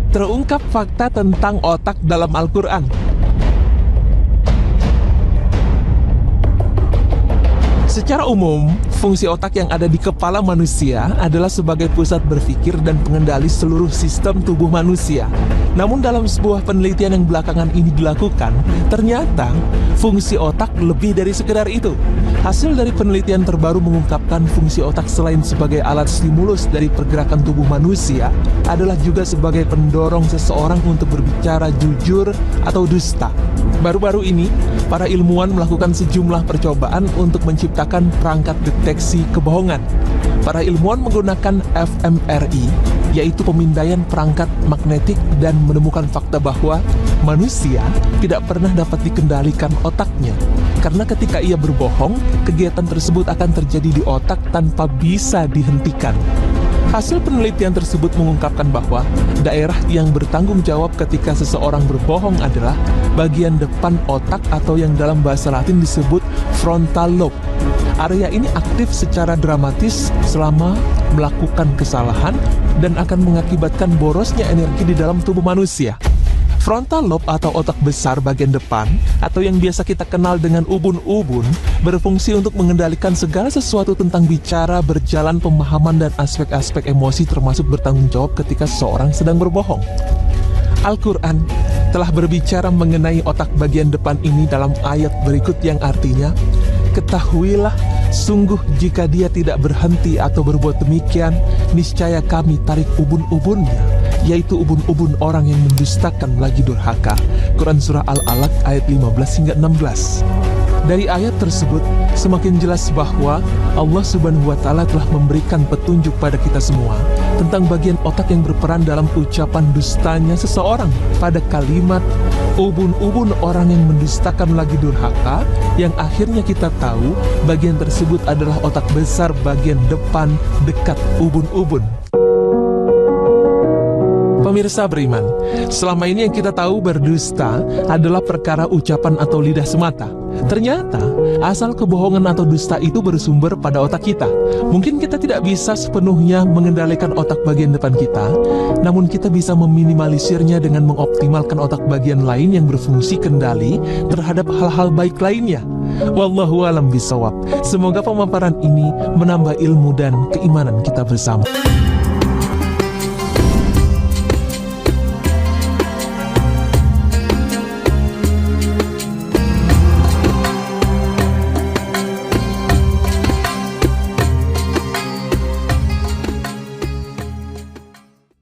Terungkap fakta tentang otak dalam Al-Quran. Secara umum, fungsi otak yang ada di kepala manusia adalah sebagai pusat berpikir dan pengendali seluruh sistem tubuh manusia. Namun dalam sebuah penelitian yang belakangan ini dilakukan, ternyata fungsi otak lebih dari sekedar itu. Hasil dari penelitian terbaru mengungkapkan fungsi otak selain sebagai alat stimulus dari pergerakan tubuh manusia, adalah juga sebagai pendorong seseorang untuk berbicara jujur atau dusta. Baru-baru ini, para ilmuwan melakukan sejumlah percobaan untuk menciptakan perangkat deteksi kebohongan. Para ilmuwan menggunakan fMRI, yaitu pemindaian perangkat magnetik, dan menemukan fakta bahwa manusia tidak pernah dapat dikendalikan otaknya. Karena ketika ia berbohong, kegiatan tersebut akan terjadi di otak tanpa bisa dihentikan. Hasil penelitian tersebut mengungkapkan bahwa daerah yang bertanggung jawab ketika seseorang berbohong adalah bagian depan otak atau yang dalam bahasa Latin disebut frontal lobe. Area ini aktif secara dramatis selama melakukan kesalahan dan akan mengakibatkan borosnya energi di dalam tubuh manusia. Frontal lobe atau otak besar bagian depan, atau yang biasa kita kenal dengan ubun-ubun, berfungsi untuk mengendalikan segala sesuatu tentang bicara, berjalan, pemahaman, dan aspek-aspek emosi termasuk bertanggung jawab ketika seseorang sedang berbohong. Al-Quran telah berbicara mengenai otak bagian depan ini dalam ayat berikut yang artinya, "Ketahuilah, sungguh jika dia tidak berhenti atau berbuat demikian, niscaya kami tarik ubun-ubunnya, yaitu ubun-ubun orang yang mendustakan lagi durhaka." Quran Surah Al-Alaq ayat 15 hingga 16. Dari ayat tersebut, semakin jelas bahwa Allah Subhanahu wa Ta'ala telah memberikan petunjuk pada kita semua tentang bagian otak yang berperan dalam ucapan dustanya seseorang pada kalimat ubun-ubun orang yang mendustakan lagi durhaka, yang akhirnya kita tahu bagian tersebut adalah otak besar bagian depan dekat ubun-ubun. Pemirsa beriman, selama ini yang kita tahu berdusta adalah perkara ucapan atau lidah semata. Ternyata, asal kebohongan atau dusta itu bersumber pada otak kita. Mungkin kita tidak bisa sepenuhnya mengendalikan otak bagian depan kita, namun kita bisa meminimalisirnya dengan mengoptimalkan otak bagian lain yang berfungsi kendali terhadap hal-hal baik lainnya. Wallahu a'lam bishawab. Semoga pemaparan ini menambah ilmu dan keimanan kita bersama.